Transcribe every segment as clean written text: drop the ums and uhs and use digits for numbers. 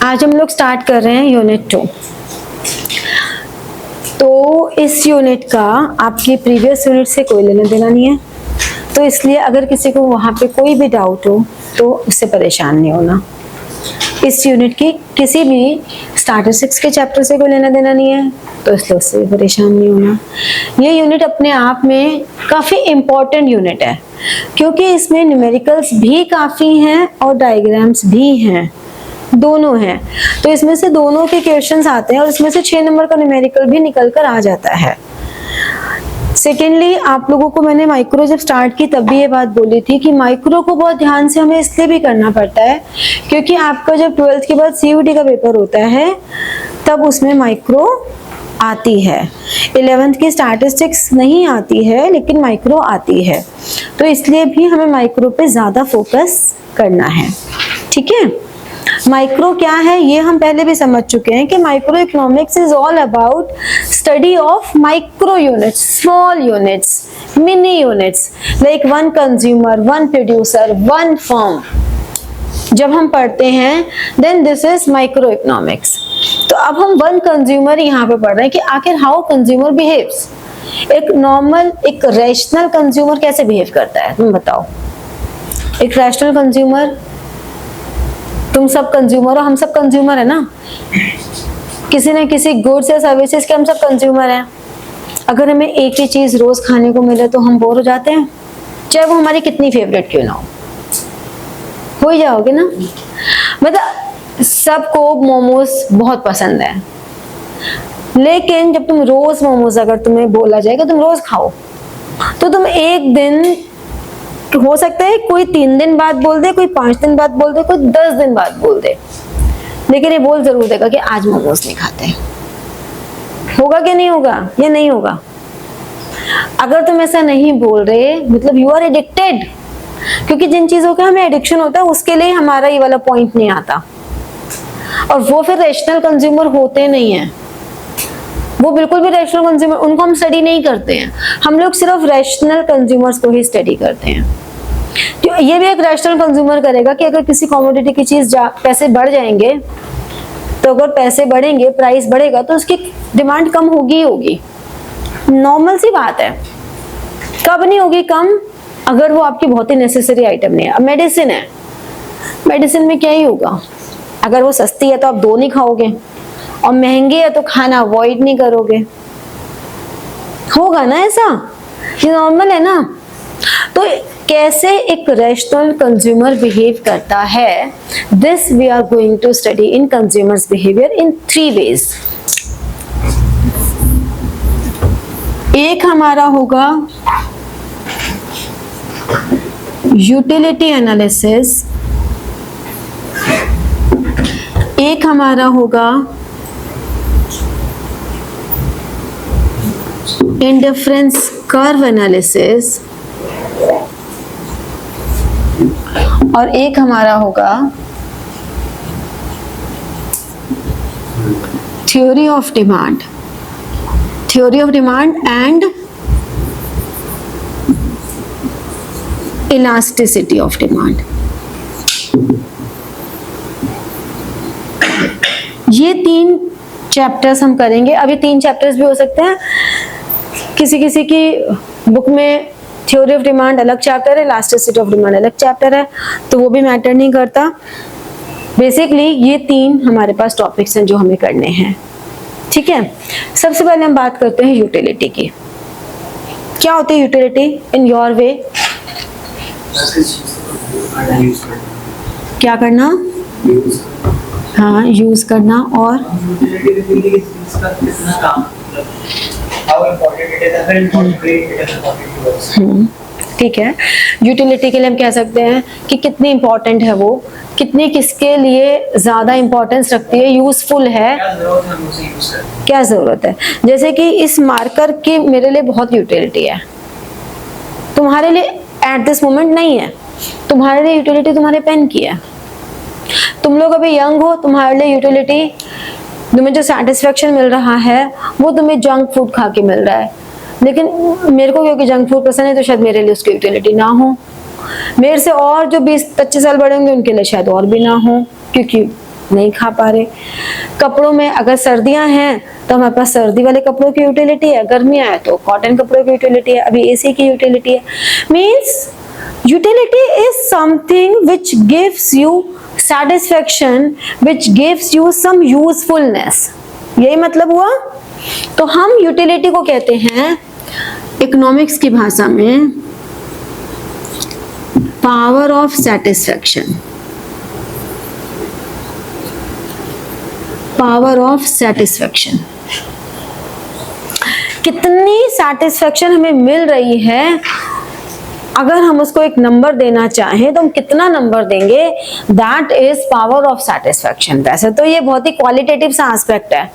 आज हम लोग स्टार्ट कर रहे हैं यूनिट 2। तो इस यूनिट का आपकी प्रीवियस यूनिट से कोई लेना देना नहीं है, तो इसलिए अगर किसी को वहाँ पे कोई भी डाउट हो तो उससे परेशान नहीं होना। इस यूनिट की किसी भी स्टार्टर 6 के चैप्टर से कोई लेना देना नहीं है, तो इसलिए उससे भी परेशान नहीं होना। ये यूनिट अपने आप में काफ़ी इम्पोर्टेंट यूनिट है, क्योंकि इसमें न्यूमेरिकल्स भी काफ़ी हैं और डायग्राम्स भी हैं, दोनों हैं। तो इसमें से दोनों के क्वेश्चंस आते हैं और इसमें से 6 नंबर का न्यूमेरिकल भी निकल कर आ जाता है। सेकेंडली, आप लोगों को मैंने माइक्रो जब स्टार्ट की तब भी ये बात बोली थी कि माइक्रो को बहुत ध्यान से हमें इसलिए भी करना पड़ता है क्योंकि आपका जब 12th के बाद CUET का पेपर होता है तब उसमें माइक्रो आती है। 11th की स्टैटिस्टिक्स नहीं आती है लेकिन माइक्रो आती है, तो इसलिए भी हमें माइक्रो पे ज़्यादा फोकस करना है। ठीक है, माइक्रो क्या है ये हम पहले भी समझ चुके हैं कि micro economics is all about study of micro units, small units, mini units, like one consumer, one producer, one firm. जब हम पढ़ते हैं then this is micro economics. तो अब हम वन कंज्यूमर यहाँ पे पढ़ रहे हैं कि आखिर हाउ कंज्यूमर बिहेव्स। एक नॉर्मल, एक रैशनल कंज्यूमर कैसे बिहेव करता है, तुम बताओ। एक रैशनल कंज्यूमर, तुम सब कंज्यूमर हो, हम सब कंज्यूमर है ना, किसी न किसी गुड्स या सर्विसेज के हम सब कंज्यूमर हैं। अगर हमें एक ही चीज रोज खाने को मिले तो हम बोर हो जाते हैं, चाहे वो हमारी कितनी फेवरेट क्यों ना हो ही जाओगे ना। मतलब सबको मोमोज बहुत पसंद है, लेकिन जब तुम रोज मोमोज अगर तुम्हें बोला जाएगा तुम रोज खाओ, तो तुम एक दिन, हो सकता है कोई 3 दिन बाद बोल दे, कोई 5 दिन बाद बोल दे, कोई 10 दिन बाद बोल दे, लेकिन ये बोल जरूर देगा कि आज मोमोज नहीं खाते। होगा कि नहीं होगा? ये नहीं होगा। अगर तुम ऐसा नहीं बोल रहे मतलब यू आर एडिक्टेड, क्योंकि जिन चीजों का हमें एडिक्शन होता है उसके लिए हमारा ये वाला पॉइंट नहीं आता, और वो फिर रैशनल कंज्यूमर होते नहीं है। वो बिल्कुल भी रैशनल कंज्यूमर, उनको हम स्टडी नहीं करते हैं। हम लोग सिर्फ रैशनल कंज्यूमर्स को ही स्टडी करते हैं। तो ये भी एक रैशनल कंज्यूमर करेगा कि अगर किसी कमोडिटी की चीज पैसे बढ़ जाएंगे, तो अगर पैसे बढ़ेंगे, प्राइस बढ़ेगा, तो उसकी डिमांड कम होगी ही होगी। नॉर्मल सी बात है। कब नहीं होगी कम? अगर वो आपकी बहुत ही नेसेसरी आइटम नहीं है। अब मेडिसिन है, मेडिसिन में क्या ही होगा, अगर वो सस्ती है तो आप 2 नहीं खाओगे, और महंगी है तो खाना अवॉइड नहीं करोगे। होगा ना ऐसा? ये नॉर्मल है ना। तो कैसे एक रैशनल कंज्यूमर बिहेव करता है, this we are going to study in consumers behaviour in 3 ways. एक हमारा होगा यूटिलिटी एनालिसिस, एक हमारा होगा इंडिफरेंस कर्व एनालिसिस, और एक हमारा होगा theory of demand, theory of demand and elasticity of demand. ये 3 चैप्टर्स हम करेंगे। अभी 3 चैप्टर्स भी हो सकते हैं, किसी किसी की बुक में थ्योरी ऑफ डिमांड अलग चैप्टर है, इलास्टिसिटी ऑफ डिमांड अलग चैप्टर है, तो वो भी मैटर नहीं करता। बेसिकली ये 3 हमारे पास टॉपिक्स हैं जो हमें करने हैं। ठीक है, सबसे पहले हम बात करते हैं यूटिलिटी की। क्या होती है यूटिलिटी इन योर वे? क्या करना? हाँ, यूज करना। और ठीक है, यूटिलिटी के लिए हम कह सकते हैं कि कितनी इंपॉर्टेंट है वो, कितनी किसके लिए ज्यादा इंपॉर्टेंस रखती है, यूजफुल है, क्या जरूरत है। जैसे कि इस मार्कर की मेरे लिए बहुत यूटिलिटी है, तुम्हारे लिए एट दिस मोमेंट नहीं है। तुम्हारे लिए यूटिलिटी तुम्हारे पेन की है। तुम लोग अभी यंग हो, तुम्हारे लिए यूटिलिटी, तुम्हें जो सेटिस्फेक्शन मिल रहा है वो तुम्हें जंक फूड खा के मिल रहा है, लेकिन मेरे को क्योंकि जंक फूड पसंद है तो शायद मेरे लिए उसकी यूटिलिटी ना हो। मेरे से और जो 20-25 साल बड़े होंगे उनके लिए शायद और भी ना हो, क्योंकि नहीं खा पा रहे। कपड़ों में अगर सर्दियां हैं तो हमारे पास सर्दी वाले कपड़ों की यूटिलिटी है, गर्मियां है तो कॉटन कपड़ों की यूटिलिटी है, अभी एसी की यूटिलिटी है। Means utility is something which gives you satisfaction, which gives you some usefulness, यही मतलब हुआ। तो हम यूटिलिटी को कहते हैं इकोनॉमिक्स की भाषा में power of satisfaction. Power of satisfaction, कितनी सेटिस्फैक्शन हमें मिल रही है, अगर हम उसको एक नंबर देना चाहें तो हम कितना नंबर देंगे, that is power of satisfaction. वैसे तो ये बहुत ही क्वालिटेटिव सा एस्पेक्ट है।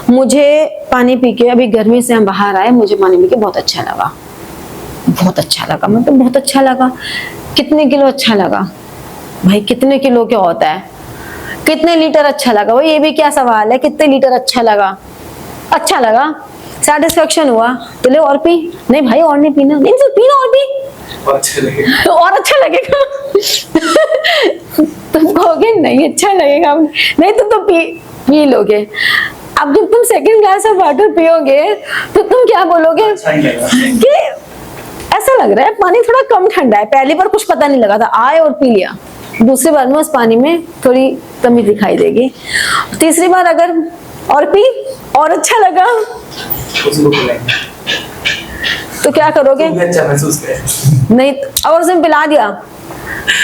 मुझे पानी पी के, अभी गर्मी से हम बाहर आए, मुझे पानी पी के बहुत अच्छा लगा, बहुत अच्छा लगा, मतलब बहुत अच्छा लगा। कितने किलो अच्छा लगा भाई, कितने किलो क्या होता है, कितने लीटर अच्छा लगा, वो ये भी क्या सवाल है, कितने लीटर अच्छा लगा, अच्छा लगा, सेटिस्फेक्शन हुआ, तो ले और पी। नहीं भाई और नहीं पीना, नहीं सर पीना और पी, और अच्छा लगेगा। तुम कहोगे नहीं अच्छा लगेगा, नहीं तो पी लोगे। अब जब तुम सेकंड ग्लास ऑफ वाटर पियोगे तो तुम क्या बोलोगे कि ऐसा लग रहा है पानी थोड़ा कम ठंडा है, पहली बार कुछ पता नहीं लगा था, आए और पी लिया, दूसरी बार में उस पानी में थोड़ी कमी दिखाई देगी, तीसरी बार अगर और पी और अच्छा लगा तो क्या करोगे, अच्छा महसूस करें। नहीं और उसने पिला दिया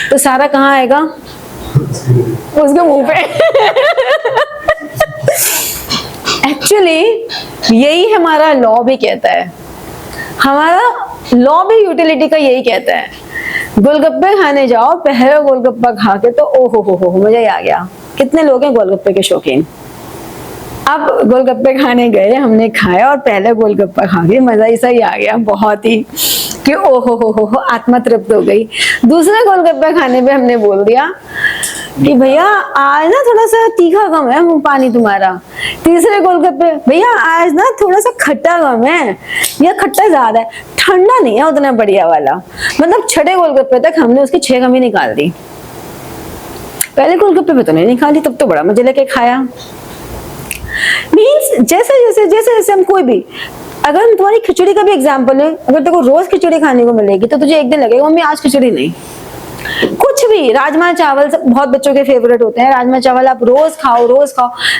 तो सारा कहाँ आएगा, उसके मुंह पे। एक्चुअली यही हमारा लॉ भी कहता है, हमारा लॉ भी यूटिलिटी का यही कहता है। गोलगप्पे खाने जाओ, पहले गोलगप्पा खा के तो ओ हो मजा ही आ गया। कितने लोग हैं गोलगप्पे के शौकीन? अब गोलगप्पे खाने गए, हमने खाया और पहले गोलगप्पा खा के मजा ही सही आ गया, बहुत ही कि ओ हो आत्मा तृप्त हो गई। दूसरे गोलगप्पे खाने पे हमने बोल दिया कि भैया आज ना थोड़ा सा तीखा कम है मुंह पानी तुम्हारा। तीसरे गोलगप्पे, भैया आज ना थोड़ा सा खट्टा कम है या खट्टा ज्यादा है, ठंडा नहीं है उतना बढ़िया वाला। मतलब छठे गोलगप्पे तक हमने उसकी 6 कमी निकाल दी। पहले गोलगप्पे पे तो नहीं निकाली, तब तो बड़ा मजे लेके खाया। मीन्स जैसे जैसे हम कोई भी, अगर हम तुम्हारी खिचड़ी का भी एग्जाम्पल है, अगर तेरे को रोज खिचड़ी खाने को मिलेगी तो तुझे एक दिन लगेगा मम्मी आज खिचड़ी नहीं। कुछ भी, राजमा चावल बहुत बच्चों के फेवरेट होते हैं, राजमा चावल आप रोज खाओ,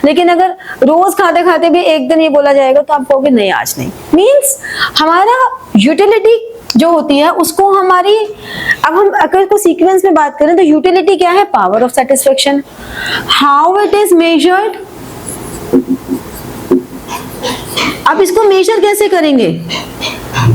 लेकिन अगर रोज खाते खाते भी एक दिन ये बोला जाएगा तो आप कहोगे नहीं आज नहीं। मीन्स हमारा यूटिलिटी जो होती है उसको हमारी, अब हम अगर को सीक्वेंस में बात करें तो यूटिलिटी क्या है, power of satisfaction. How it is measured, अब इसको मेजर कैसे करेंगे,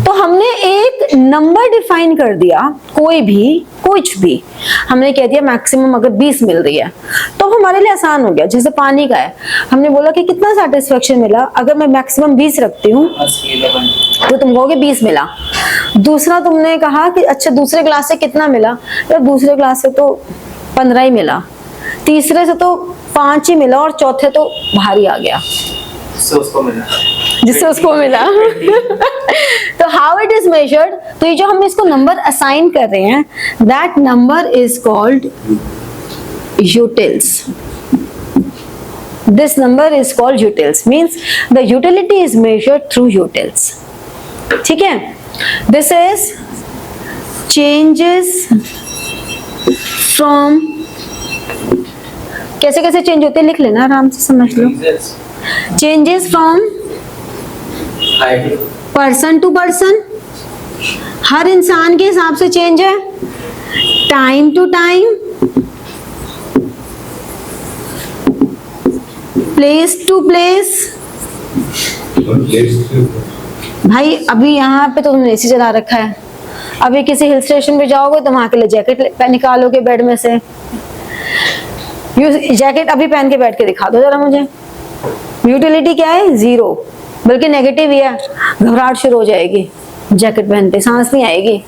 तो हमने एक नंबर डिफाइन कर दिया, कोई भी कुछ भी हमने कह दिया मैक्सिमम अगर 20 मिल रही है तो हमारे लिए आसान हो गया। जैसे पानी का है, हमने बोला कि कितना सेटिस्फेक्शन मिला, अगर मैं मैक्सिमम 20 रखती हूँ तो तुम कहोगे 20 मिला। दूसरा तुमने कहा कि अच्छा दूसरे ग्लास से कितना मिला, या दूसरे ग्लास से तो 15 ही मिला, तीसरे से तो 5 ही मिला और चौथे तो भारी आ गया जिससे उसको मिला। तो हाउ इट इज मेजर्ड, तो ये जो हम इसको नंबर असाइन कर रहे हैं, that number is called utils. This number is called utils, means the utility is measured through utils. ठीक है, दिस इज चेंजेस फ्रॉम, कैसे कैसे चेंज होते हैं लिख लेना, आराम से समझ लो। Changes from person to person, हर इंसान के हिसाब से चेंज है। Time to time, place to place. भाई अभी यहाँ पे तो तुमने एसी चला रखा है, अभी किसी हिल स्टेशन पे जाओगे तो वहां के लिए जैकेट निकालोगे बेड में से, जैकेट अभी पहन के बैठ के दिखा दो जरा मुझे। यूटिलिटी क्या है, 0, बल्कि नेगेटिव ही है, घबराहट शुरू हो जाएगी जैकेट पहनते, सांस नहीं आएगी।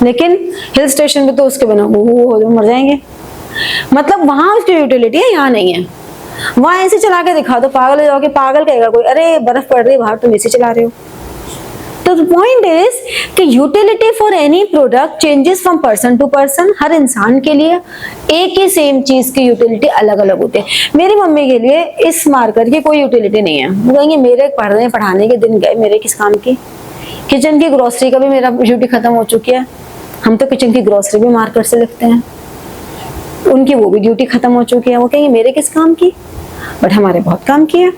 लेकिन हिल स्टेशन पे तो उसके बिना हो मर जाएंगे। मतलब वहां उसकी यूटिलिटी है, यहाँ नहीं है। वहां ऐसे चला के दिखा दो, पागल हो जाओगे, पागल कहेगा कोई, अरे बर्फ पड़ रही है बाहर तुम ऐसे चला रहे हो। तो द पॉइंट इज कि utility for any product changes from person to person. हर इंसान के लिए एक ही सेम चीज की यूटिलिटी अलग अलग होती है। मेरी मम्मी के लिए इस मार्कर की कोई यूटिलिटी नहीं है। वो कहेंगे मेरे पढ़ाने के दिन गए, मेरे किस काम की। किचन की ग्रोसरी का भी मेरा ड्यूटी खत्म हो चुकी है। हम तो किचन की ग्रोसरी भी मार्कर से लिखते हैं, उनकी वो भी ड्यूटी खत्म हो चुकी है। वो कहेंगे मेरे किस काम की, बट हमारे बहुत काम की है।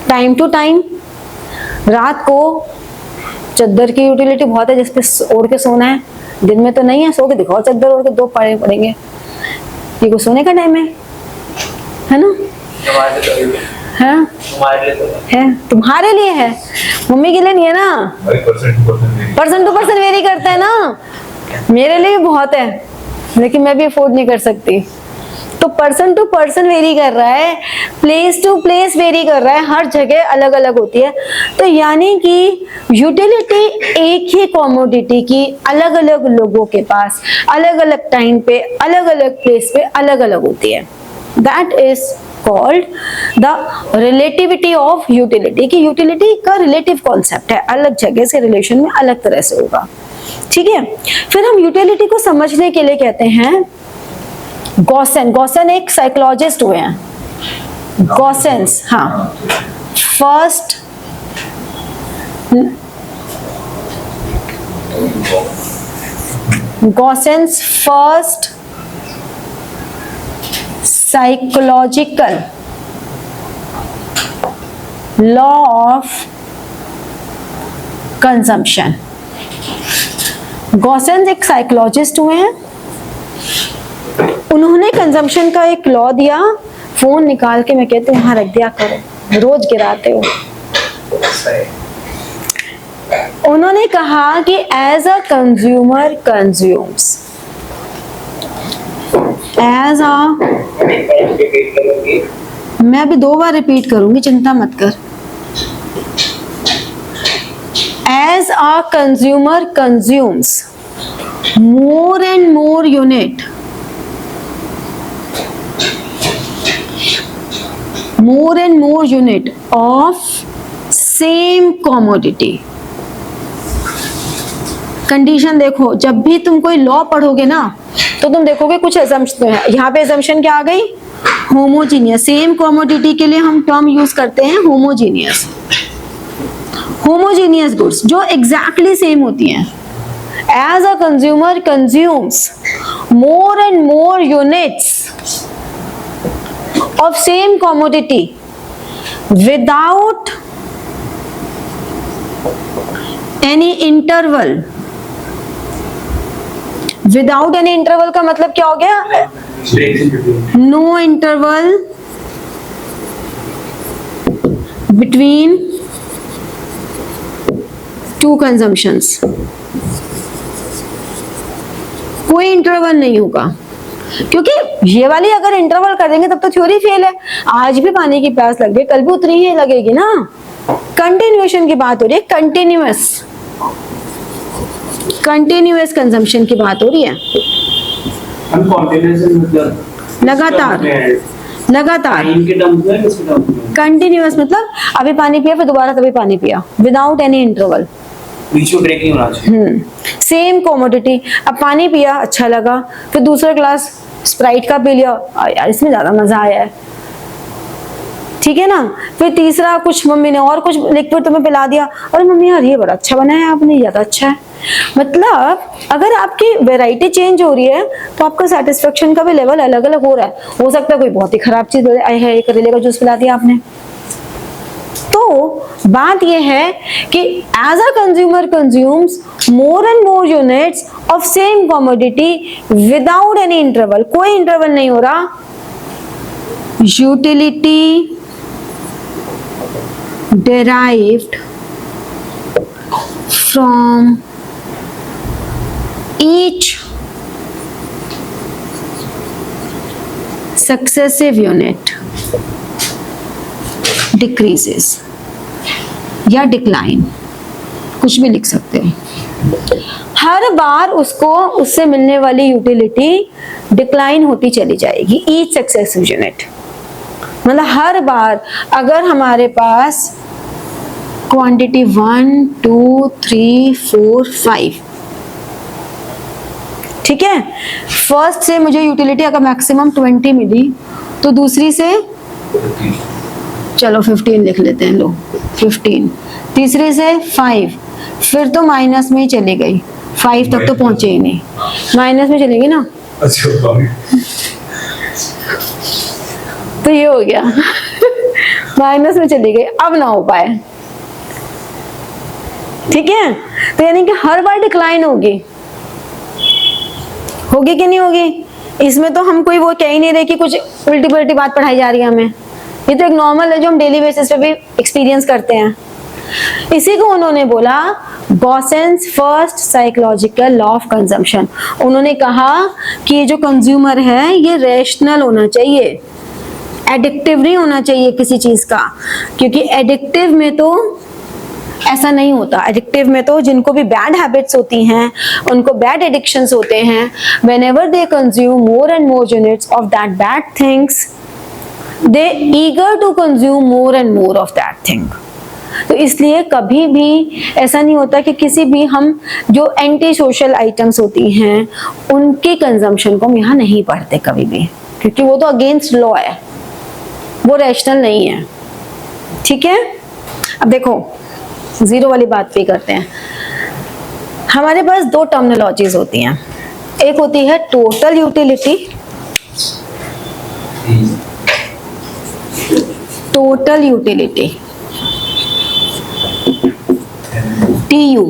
टाइम टू टाइम रात को चद्दर की यूटिलिटी बहुत है, जिसपे ओढ़ के सोना है। दिन में तो नहीं है, सो के दिखाओ चद्दर ओढ़ के, दो पड़े पड़ेंगे। ये को सोने का टाइम है ना? हाँ है, तुम्हारे लिए है, मम्मी के लिए नहीं है ना। पर्सन टू पर्सन वेरी करता है ना। मेरे लिए बहुत है, लेकिन मैं भी अफोर्ड नहीं कर सकती। तो पर्सन टू पर्सन वेरी कर रहा है, प्लेस टू प्लेस वेरी कर रहा है, हर जगह अलग अलग होती है। तो यानी कि यूटिलिटी एक ही कॉमोडिटी की अलग अलग लोगों के पास अलग अलग टाइम पे अलग अलग प्लेस पे अलग अलग होती है। That is called the relativity of utility. की यूटिलिटी का रिलेटिव कॉन्सेप्ट है, अलग जगह से रिलेशन में अलग तरह से होगा। ठीक है, फिर हम यूटिलिटी को समझने के लिए कहते हैं गॉसेन। गॉसेन एक साइकोलॉजिस्ट हुए हैं। गॉसेंस, हाँ, first Gossen's first psychological law of consumption. Gossen's एक साइकोलॉजिस्ट हुए हैं, उन्होंने कंजम्पशन का एक लॉ दिया। फोन निकाल के मैं कहती हूँ यहाँ रख दिया करो, रोज गिराते हो। उन्होंने कहा कि as a consumer consumes, as a, मैं अभी 2 बार रिपीट करूंगी, चिंता मत कर। As a consumer consumes more and more unit of same commodity। Condition देखो, जब भी तुम कोई लॉ पढ़ोगे ना तो तुम देखोगे कुछ assumption है। यहाँ पे assumption क्या आ गई? होमोजीनियस। सेम कमोडिटी के लिए हम टर्म यूज करते हैं होमोजीनियस। होमोजीनियस गुड्स जो एग्जैक्टली सेम होती हैं। As a consumer consumes more and more units of same commodity without any interval। Without any interval का मतलब क्या हो गया? No interval between two consumptions। कोई इंटरवल नहीं होगा, क्योंकि ये वाली अगर इंटरवल कर देंगे तब तो थ्योरी फेल है। आज भी पानी की प्यास लग गई, कल भी उतनी ही लगेगी ना। कंटिन्यूएशन की बात हो रही है, कंटिन्यूअस कंजम्पशन की बात हो रही है। लगातार कंटिन्यूअस मतलब अभी पानी पिया फिर दोबारा तभी पानी पिया, without any interval. Same commodity, अब पानी पिया अच्छा लगा, फिर दूसरा ग्लास स्प्राइट का पी लिया, यार इसमें ज्यादा मजा आया है, ठीक है ना। फिर तीसरा कुछ मम्मी ने और कुछ लिक्विड तुम्हें पिला दिया, अरे मम्मी यार ये बड़ा अच्छा बनाया आपने, ज्यादा अच्छा है। मतलब अगर आपकी वैरायटी चेंज हो रही है तो आपका सेटिस्फेक्शन का भी लेवल अलग अलग हो रहा है। हो सकता है कोई बहुत ही खराब चीज है, करेले का जूस पिला दिया आपने। तो बात यह है कि as a consumer consumes more and more units of same commodity without any interval, कोई इंटरवल नहीं हो रहा। Utility derived from each successive unit decreases या decline, कुछ भी लिख सकते हैं। हर बार उसको उससे मिलने वाली यूटिलिटी डिक्लाइन होती चली जाएगी। each successive unit मतलब हर बार अगर हमारे पास क्वांटिटी 1 2 3 4 5, ठीक है। फर्स्ट से मुझे यूटिलिटी अगर मैक्सिमम 20 मिली तो दूसरी से चलो 15 लिख लेते हैं, लो 15, तीसरे से 5, फिर तो माइनस में ही चली गई, 5 तक तो पहुंचे ही नहीं, माइनस में चलेगी ना, अच्छा तो ये हो गया माइनस में चली गई, अब ना हो पाए, ठीक है। तो यानी कि हर बार डिक्लाइन होगी कि नहीं होगी, इसमें तो हम कोई वो कह ही नहीं रहे कि कुछ उल्टी पुल्टी बात पढ़ाई जा रही है हमें, ये तो एक नॉर्मल है जो हम डेली बेसिस पे भी एक्सपीरियंस करते हैं। इसी को उन्होंने बोला Gossen's first psychological law of consumption. उन्होंने कहा कि ये जो कंज्यूमर है ये रैशनल होना चाहिए, एडिक्टिव नहीं होना चाहिए किसी चीज का, क्योंकि एडिक्टिव में तो ऐसा नहीं होता। एडिक्टिव में तो जिनको भी बैड हैबिट्स होती हैं, उनको बैड एडिक्शंस होते हैं, whenever they consume more and more units of that bad things, they eager to consume more and more of that thing. तो इसलिए कभी भी ऐसा नहीं होता कि किसी भी हम जो एंटी सोशल आइटम्स होती हैं उनके कंजम्पशन को हम यहाँ नहीं पढ़ते कभी भी, क्योंकि वो तो अगेंस्ट लॉ है, वो रैशनल नहीं है, ठीक है। अब देखो जीरो वाली बात पे करते हैं। हमारे पास दो टर्मिनोलॉजीज होती हैं, एक होती है total utility, total utility TU,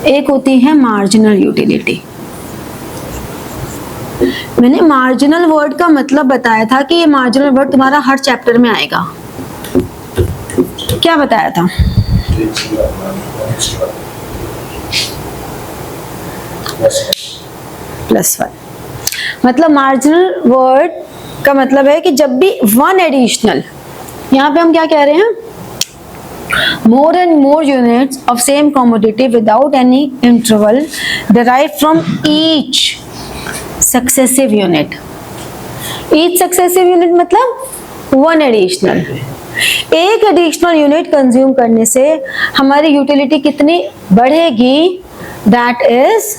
एक होती है मार्जिनल यूटिलिटी। मैंने मार्जिनल वर्ड का मतलब बताया था कि ये मार्जिनल वर्ड तुम्हारा हर चैप्टर में आएगा। क्या बताया था? +1। मतलब मार्जिनल वर्ड का मतलब है कि जब भी वन एडिशनल, यहाँ पे हम क्या कह रहे हैं, more and more units of same commodity without any interval derived from each successive unit. Each successive unit मतलब one additional, एक एडिशनल यूनिट कंज्यूम करने से हमारी यूटिलिटी कितनी बढ़ेगी, दैट इज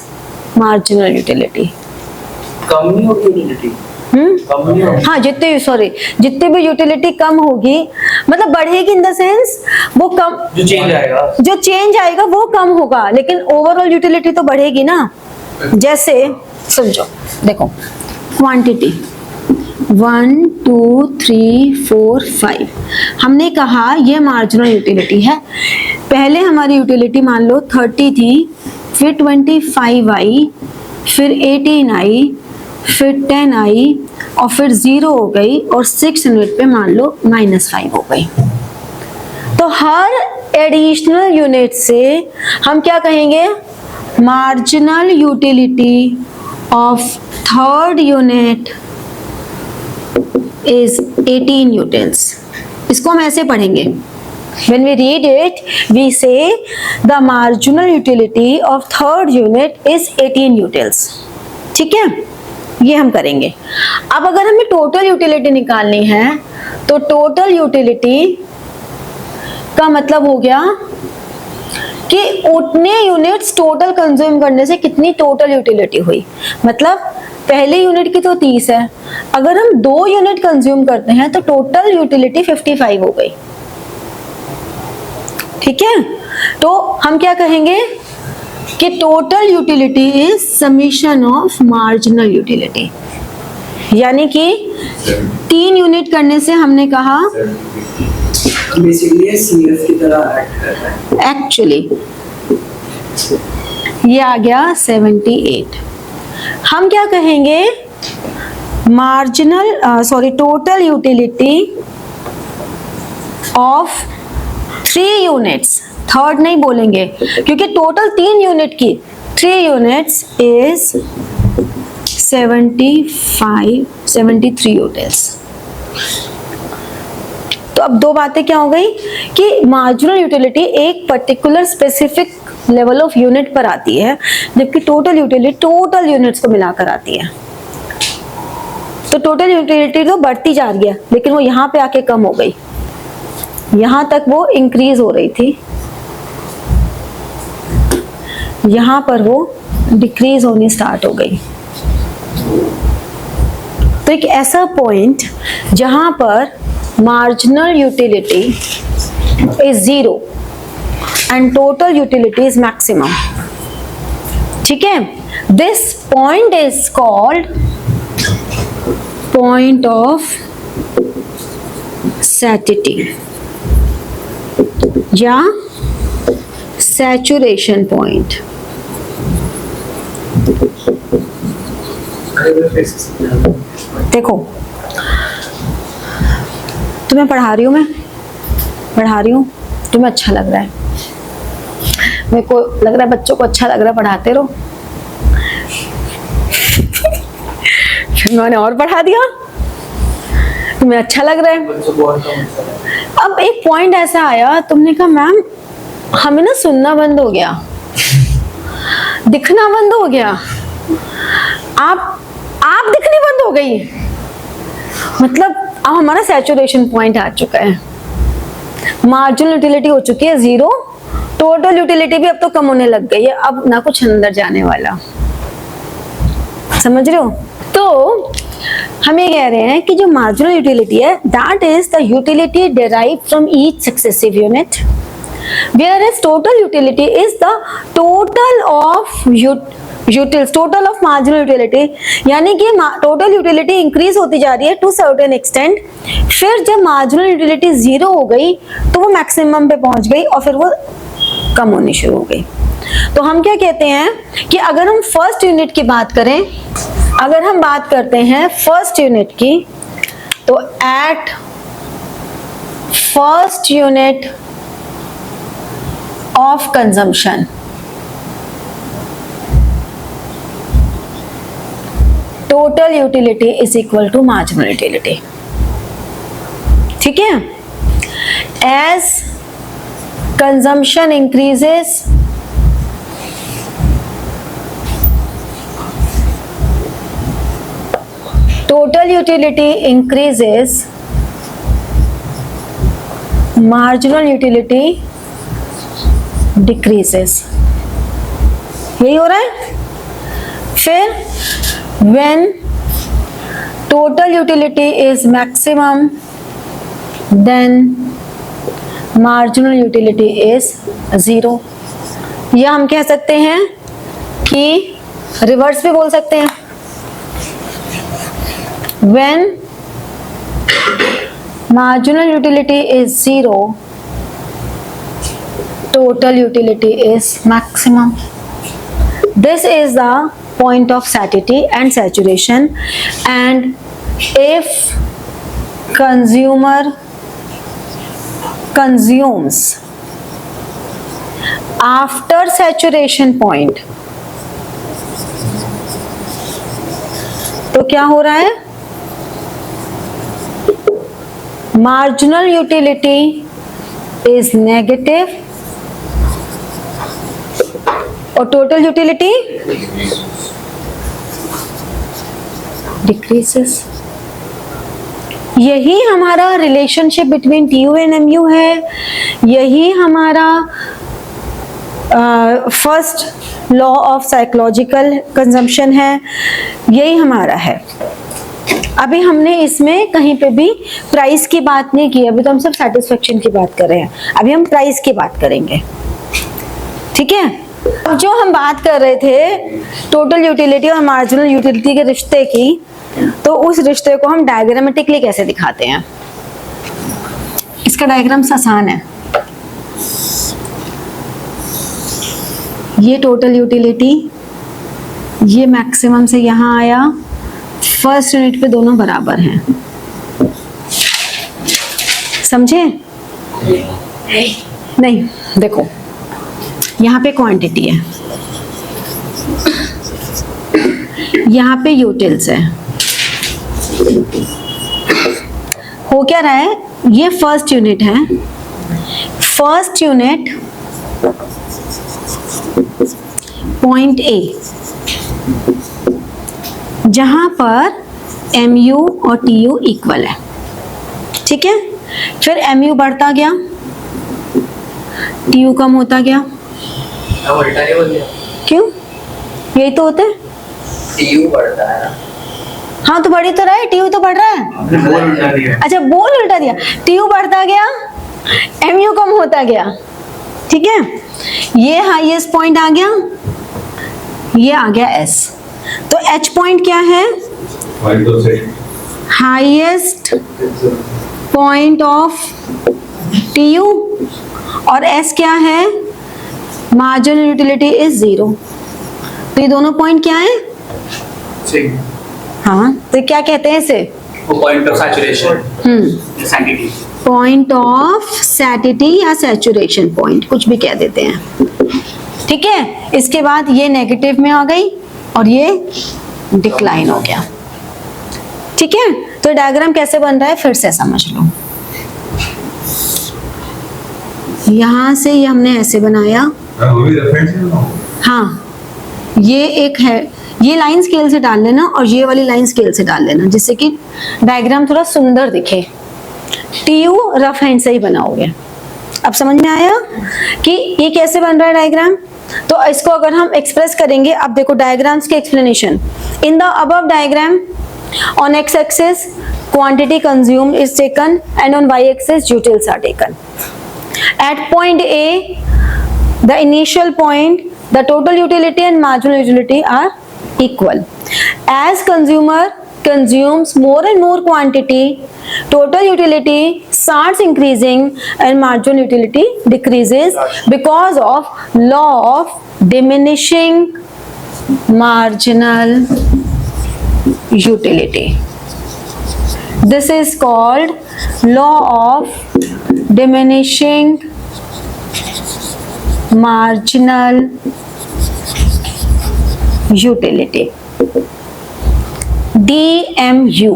मार्जिनल यूटिलिटी। कम नहीं होगी यूटिलिटी, हाँ जितने भी यूटिलिटी कम होगी, मतलब बढ़ेगी इन द सेंस वो कम, जो चेंज आएगा वो कम होगा, लेकिन ओवरऑल यूटिलिटी तो बढ़ेगी ना। जैसे समझो, देखो क्वांटिटी 1 2 3 4 5, हमने कहा ये मार्जिनल यूटिलिटी है। पहले हमारी यूटिलिटी मान लो 30 थी, फिर 25 आई, फिर 18 आई, फिर 10 आई, और फिर 0 हो गई, और 6 यूनिट पे मान लो -5 हो गई। तो हर एडिशनल यूनिट से हम क्या कहेंगे, marginal utility of third unit is 18 utils. इसको हम ऐसे पढ़ेंगे, when we read it we say the marginal utility of third unit is 18 utils, ठीक है, ये हम करेंगे। अब अगर हमें टोटल यूटिलिटी निकालनी है तो टोटल यूटिलिटी का मतलब हो गया कि उतने यूनिट्स टोटल कंज्यूम करने से कितनी टोटल यूटिलिटी हुई। मतलब पहले यूनिट की तो 30 है, अगर हम 2 यूनिट कंज्यूम करते हैं तो टोटल यूटिलिटी 55 हो गई, ठीक है। तो हम क्या कहेंगे कि total utility is summation of marginal utility, यानी कि 3 यूनिट करने से हमने कहा बेसिकली सीएफ की तरह एक्ट करता है। एक्चुअली ये आ गया 78। हम क्या कहेंगे, marginal total utility of 3 units, third नहीं बोलेंगे क्योंकि टोटल 3 यूनिट की, 3 यूनिट्स इज 73 यूटिल्स। तो अब दो बातें क्या हो गई कि मार्जिनल यूटिलिटी एक particular specific level of unit पर आती है, जबकि टोटल यूटिलिटी टोटल यूनिट्स को मिलाकर आती है। तो टोटल यूटिलिटी तो बढ़ती जा रही है, लेकिन वो यहाँ पे आके कम हो गई, यहां तक वो इंक्रीज हो रही थी, यहां पर वो डिक्रीज होनी स्टार्ट हो गई। तो एक ऐसा पॉइंट जहां पर marginal utility is 0 and total utility is maximum, ठीक है, this point is called point of satiety या सैचुरेशन पॉइंट। देखो तुम्हें पढ़ा रही हूँ, मैं पढ़ा रही हूँ, तुम्हें अच्छा लग रहा है, मेरे को लग रहा है बच्चों को अच्छा लग रहा है, पढ़ाते रहो। फिर मैंने और पढ़ा दिया, तुम्हें अच्छा लग रहा है। अब एक पॉइंट ऐसा आया, तुमने कहा मैम हमें ना सुनना बंद हो गया, दिखना बंद हो गया, आप दिखनी बंद हो गई, मतलब अब हमारा सैचुरेशन पॉइंट आ चुका है, मार्जिनल यूटिलिटी हो चुकी है 0, टोटल यूटिलिटी भी अब तो कम होने लग गई है, अब ना कुछ अंदर जाने वाला, समझ रहे हो। तो हम ये कह रहे हैं कि जो मार्जिनल यूटिलिटी है that is the utility derived from each successive unit, whereas total utility is the total of marginal utility, यानी कि टोटल यूटिलिटी इंक्रीज होती जा रही है टू सर्टेन एक्सटेंट, फिर जब मार्जिनल यूटिलिटी 0 हो गई तो वो मैक्सिमम पे पहुंच गई और फिर वो कम होनी शुरू हो गई। तो हम क्या कहते हैं कि अगर हम फर्स्ट यूनिट की बात करें, अगर हम बात करते हैं फर्स्ट यूनिट की, तो at first unit of consumption, total utility is equal to marginal utility, ठीक है। as consumption increases, total utility increases, marginal utility decreases, यही हो रहा है। फिर when total utility is maximum then marginal utility is 0, या हम कह सकते हैं कि रिवर्स भी बोल सकते हैं, when marginal utility is 0 total utility is maximum. This is the point of satiety and saturation, and if consumer consumes after saturation point, तो क्या हो रहा है, marginal utility is negative और टोटल यूटिलिटी डिक्रीजेस। यही हमारा relationship between TU and MU है, यही हमारा first law of psychological consumption है, यही हमारा है। अभी हमने इसमें कहीं पे भी प्राइस की बात नहीं की, अभी तो हम सब सेटिस्फेक्शन की बात कर रहे हैं, अभी हम प्राइस की बात करेंगे, ठीक है। जो हम बात कर रहे थे टोटल यूटिलिटी और मार्जिनल यूटिलिटी के रिश्ते की, तो उस रिश्ते को हम डायग्रामेटिकली कैसे दिखाते हैं, इसका डायग्राम आसान है। ये टोटल यूटिलिटी, ये मैक्सिमम से यहां आया, फर्स्ट यूनिट पे दोनों बराबर हैं, समझे? नहीं, देखो यहाँ पे क्वांटिटी है, यहाँ पे यूटिल्स है, हो क्या रहा है, ये फर्स्ट यूनिट है, फर्स्ट यूनिट पॉइंट A, जहां पर MU और TU इक्वल है, ठीक है। फिर MU बढ़ता गया, TU कम होता गया। अब उल्टा ही हो गया। क्यों? यही तो होते हैं। TU बढ़ता है ना। हाँ तो बढ़ी तो रहा है, TU तो बढ़ रहा है। आपने बोल उल्टा दिया। अच्छा बोल उल्टा दिया। TU बढ़ता गया, MU कम होता गया। ठीक है, ये हाईएस्ट पॉइंट आ गया, ये आ गया S। तो H पॉइंट क्या है? Highest point of TU। और S क्या है? Marginal utility is 0। तो ये दोनों पॉइंट क्या है? ठीक। हाँ, तो क्या कहते हैं इसे? वो point of saturation, sanity. Point of satiety या सैचुरेशन पॉइंट, कुछ भी कह देते हैं। ठीक है, इसके बाद ये नेगेटिव में आ गई और ये डिक्लाइन हो गया। ठीक है, तो डायग्राम कैसे बन रहा है फिर से समझ लो। यहां से ये हमने ऐसे बनाया, हाँ ये एक है, ये लाइन स्केल से डाल लेना और ये वाली लाइन स्केल से डाल लेना, जिससे कि डायग्राम थोड़ा सुंदर दिखे। TU रफ हैंड से ही बनाओगे। अब समझ में आया कि ये कैसे बन रहा है डायग्राम? तो इसको अगर हम एक्सप्रेस करेंगे, अब देखो डायग्राम्स के explanation. In the above diagram on x axis quantity consumed is taken and on y axis utils are taken. At point A, the initial point, the total utility and marginal utility are equal. As consumer consumes more and more quantity, total utility starts increasing and marginal utility decreases because of law of diminishing marginal utility. This is called law of diminishing marginal utility, DMU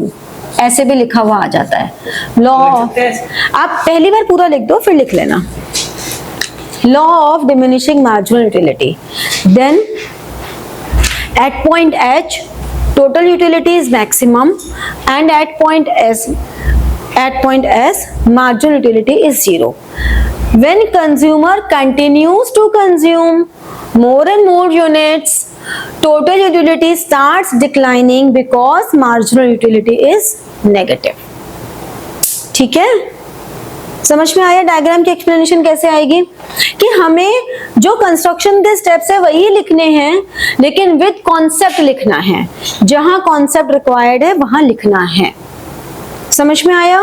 ऐसे भी लिखा हुआ आ जाता है। Law, आप पहली बार पूरा लिख दो फिर लिख लेना। Law of diminishing marginal utility, then at point H total utility is maximum and at point S marginal utility is 0. When consumer continues to consume more and more units, total utility starts declining because marginal utility is negative. ठीक है, समझ में आया diagram की explanation कैसे आएगी? कि हमें जो कंस्ट्रक्शन के स्टेप्स है वही लिखने हैं, लेकिन विद कॉन्सेप्ट लिखना है। जहां कॉन्सेप्ट रिक्वायर्ड है वहां लिखना है। समझ में आया?